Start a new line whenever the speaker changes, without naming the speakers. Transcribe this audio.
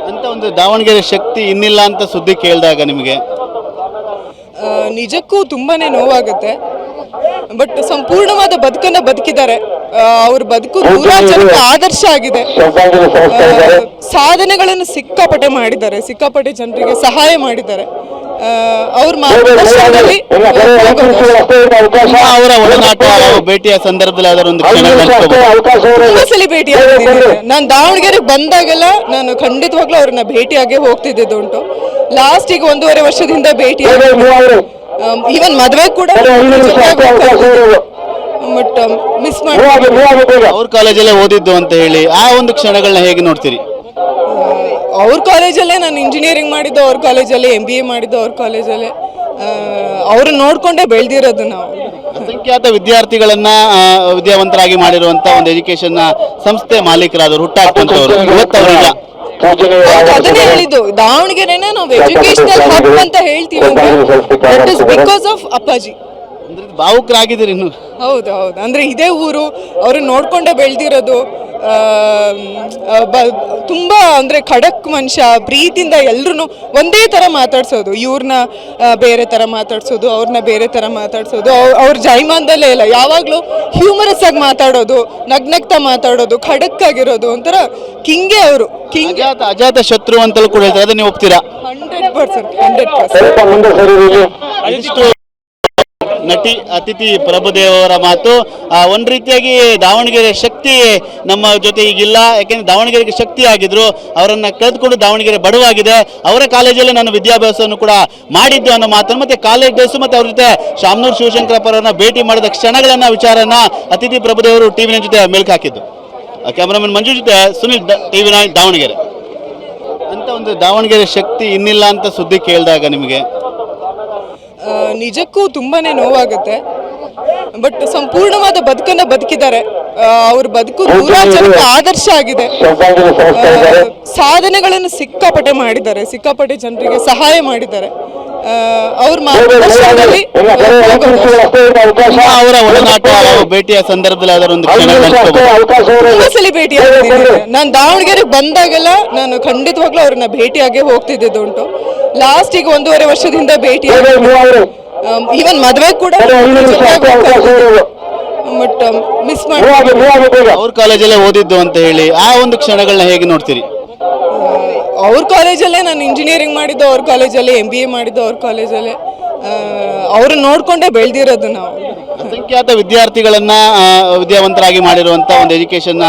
ಅಂತ ಒಂದು ದಾವಣಗೆರೆ ಶಕ್ತಿ ಇನ್ನಿಲ್ಲ ಅಂತ ಸುದ್ದಿ ಕೇಳಿದಾಗ ನಿಮಗೆ
ನಿಜಕ್ಕೂ ತುಂಬಾನೇ ನೋವಾಗುತ್ತೆ. ಬಟ್ ಸಂಪೂರ್ಣವಾದ ಬದುಕನ್ನ ಬದುಕಿದ್ದಾರೆ. ಅವ್ರ ಬದುಕು ನೂರಾರು ಜನಕ್ಕೆ ಆದರ್ಶ ಆಗಿದೆ. ಸಾಧನೆಗಳನ್ನು ಸಿಕ್ಕಾಪಟ್ಟೆ ಮಾಡಿದ್ದಾರೆ, ಸಿಕ್ಕಾಪಟ್ಟೆ ಜನರಿಗೆ ಸಹಾಯ ಮಾಡಿದ್ದಾರೆ. ಅವ್ರ ಮಾರ್ಗದರ್ಶನದಲ್ಲಿ
ಅವರ ಒಡನಾಟ ಭೇಟಿಯ ಸಂದರ್ಭದಲ್ಲಿ ಅದರ ಒಂದು
ತುಂಬಾ ಸಲ ಭೇಟಿಯಾಗಿದ್ದೀನಿ. ನಾನು ದಾವಣಗೆರೆಗೆ ಬಂದಾಗೆಲ್ಲ ನಾನು ಖಂಡಿತವಾಗ್ಲೂ ಅವ್ರನ್ನ ಭೇಟಿಯಾಗಿ ಹೋಗ್ತಿದ್ದಿದ್ದು ಉಂಟು. ಲಾಸ್ಟ್ ಈಗ 1.5 ವರ್ಷದಿಂದ ಭೇಟಿಯಾಗಿ ಈವನ್ ಮದುವೆ ಕೂಡ ಬಟ್ ಮಿಸ್ ಮಾಡಿ.
ಅವ್ರ ಕಾಲೇಜಲ್ಲೇ ಓದಿದ್ದು ಅಂತ ಹೇಳಿ ಆ ಒಂದು ಕ್ಷಣಗಳನ್ನ ಹೇಗೆ ನೋಡ್ತೀರಿ?
ಅವ್ರ ಕಾಲೇಜಲ್ಲೇ ನಾನು ಇಂಜಿನಿಯರಿಂಗ್ ಮಾಡಿದ್ದು, ಅವ್ರ ಕಾಲೇಜಲ್ಲೇ MBA ಮಾಡಿದ್ದು, ಅವ್ರ ಕಾಲೇಜಲ್ಲೇ ಅವ್ರನ್ನ ನೋಡ್ಕೊಂಡೇ ಬೆಳೆದಿರೋದು ನಾವು.
ಅಸಂಖ್ಯಾತ ವಿದ್ಯಾರ್ಥಿಗಳನ್ನ ವಿದ್ಯಾವಂತರಾಗಿ ಮಾಡಿರುವಂತ ಒಂದು ಎಜುಕೇಶನ್ ಸಂಸ್ಥೆ ಮಾಲೀಕರಾದವರು, ಹುಟ್ಟಾಕುವಂತವ್ರು ಇವತ್ತವರಿಲ್ಲ.
ಅದನ್ನೇ ಹೇಳಿದ್ದು, ದಾವಣಗೆರೆನ ನಾವು ಎಜುಕೇಶನಲ್ ಹಬ್ ಅಂತ ಹೇಳ್ತೀವಿ. ದಟ್ ಇಸ್ ಬಿಕಾಸ್ ಆಫ್ ಅಪ್ಪಾಜಿ.
ಭಾವುಕರಾಗಿದ್ದೀರಿ ಇನ್ನು.
ಹೌದು ಹೌದು, ಅಂದ್ರೆ ಇದೇ ಊರು, ಅವ್ರನ್ನ ನೋಡ್ಕೊಂಡೇ ಬೆಳೆದಿರೋದು. ತುಂಬಾ ಅಂದ್ರೆ ಖಡಕ್ ಮನುಷ್ಯ, ಪ್ರೀತಿಯಿಂದ ಎಲ್ರು ಒಂದೇ ತರ ಮಾತಾಡ್ಸೋದು. ಇವ್ರನ್ನ ಬೇರೆ ತರ ಮಾತಾಡ್ಸೋದು, ಅವ್ರನ್ನ ಬೇರೆ ತರ ಮಾತಾಡ್ಸೋದು. ಅವ್ರ ಜೈಮಾನದಲ್ಲೇ ಇಲ್ಲ, ಯಾವಾಗ್ಲೂ ಹ್ಯೂಮರಸ್ ಆಗಿ ಮಾತಾಡೋದು, ನಗ್ನಗ್ತಾ ಮಾತಾಡೋದು, ಖಡಕ್ ಆಗಿರೋದು, ಒಂಥರ ಕಿಂಗೆ ಅವರು. ಕಿಂಗ್
ಅಜಾತ ಶತ್ರು ಅಂತಲೂ ಕೂಡ ಹೇಳ್ತಾರೆ, ಅದನ್ನ ನೀವು ಒಪ್ತೀರಾ?
100%.
ನಟಿ ಅತಿಥಿ ಪ್ರಭುದೇವ್ ಅವರ ಮಾತು. ಒಂದು ರೀತಿಯಾಗಿ ದಾವಣಗೆರೆ ಶಕ್ತಿ ನಮ್ಮ ಜೊತೆ ಈಗಿಲ್ಲ, ಯಾಕೆಂದ್ರೆ ದಾವಣಗೆರೆಗೆ ಶಕ್ತಿ ಆಗಿದ್ರು, ಅವರನ್ನ ಕಳೆದುಕೊಂಡು ದಾವಣಗೆರೆ ಬಡವಾಗಿದೆ. ಅವರ ಕಾಲೇಜಲ್ಲಿ ನಾನು ವಿದ್ಯಾಭ್ಯಾಸವನ್ನು ಕೂಡ ಮಾಡಿದ್ದು ಅನ್ನೋ ಮಾತನ್ನು, ಮತ್ತೆ ಕಾಲೇಜ್ ಡೇಸ್ ಮತ್ತೆ ಅವ್ರ ಜೊತೆ ಶಾಮನೂರು ಶಿವಶಂಕರಪ್ಪ ಅವರನ್ನ ಭೇಟಿ ಮಾಡಿದ ಕ್ಷಣಗಳನ್ನ ವಿಚಾರನ ಅತಿಥಿ ಪ್ರಭುದೇವರು TV9 ಜೊತೆ ಮೆಲ್ಕು ಹಾಕಿದ್ದು. ಕ್ಯಾಮರಾಮನ್ ಮಂಜು ಜೊತೆ ಸುನಿಲ್, TV9 ದಾವಣಗೆರೆ. ಅಂತ ಒಂದು ದಾವಣಗೆರೆ ಶಕ್ತಿ ಇನ್ನಿಲ್ಲ ಅಂತ ಸುದ್ದಿ ಕೇಳಿದಾಗ ನಿಮಗೆ
ನಿಜಕ್ಕೂ ತುಂಬಾನೇ ನೋವಾಗುತ್ತೆ. ಬಟ್ ಸಂಪೂರ್ಣವಾದ ಬದುಕನ್ನ ಬದುಕಿದ್ದಾರೆ. ಅವ್ರ ಬದುಕು ನೂರಾರು ಜನಕ್ಕೆ ಆದರ್ಶ ಆಗಿದೆ. ಸಾಧನೆಗಳನ್ನು ಸಿಕ್ಕಾಪಟ್ಟೆ ಮಾಡಿದ್ದಾರೆ, ಸಿಕ್ಕಾಪಟ್ಟೆ ಜನರಿಗೆ ಸಹಾಯ ಮಾಡಿದ್ದಾರೆ. ಅವ್ರ ಮಾರ್ಗದರ್ಶನದಲ್ಲಿ
ಅವರ ಒಡನಾಟ ಭೇಟಿಯ ಸಂದರ್ಭದಲ್ಲಿ ಅದರ ಒಂದು
ತುಂಬಾ ಸಲ ಭೇಟಿಯಾಗಿದ್ದೀನಿ. ನಾನು ದಾವಣಗೆರೆಗೆ ಬಂದಾಗೆಲ್ಲ ನಾನು ಖಂಡಿತವಾಗ್ಲೂ ಅವ್ರನ್ನ ಭೇಟಿಯಾಗಿ ಹೋಗ್ತಿದ್ದಿದ್ದು ಉಂಟು. ಲಾಸ್ಟ್ ಈಗ 1.5 ವರ್ಷದಿಂದ ಭೇಟಿಯಾಗಿ ಈವನ್ ಮದುವೆ ಕೂಡ ಬಟ್ ಮಿಸ್ ಮಾಡಿ.
ಅವ್ರ ಕಾಲೇಜಲ್ಲೇ ಓದಿದ್ದು ಅಂತ ಹೇಳಿ ಆ ಒಂದು ಕ್ಷಣಗಳನ್ನ ಹೇಗೆ ನೋಡ್ತೀರಿ?
ಅವ್ರ ಕಾಲೇಜಲ್ಲೇ ನಾನು ಇಂಜಿನಿಯರಿಂಗ್ ಮಾಡಿದ್ದು, ಅವ್ರ ಕಾಲೇಜಲ್ಲೇ MBA ಮಾಡಿದ್ದು, ಅವ್ರ ಕಾಲೇಜಲ್ಲೇ ಅವ್ರನ್ನ ನೋಡ್ಕೊಂಡೇ ಬೆಳೆದಿರೋದು ನಾವು.
ಅಸಂಖ್ಯಾತ ವಿದ್ಯಾರ್ಥಿಗಳನ್ನ ವಿದ್ಯಾವಂತರಾಗಿ ಮಾಡಿರುವಂತ ಒಂದು ಎಜುಕೇಶನ್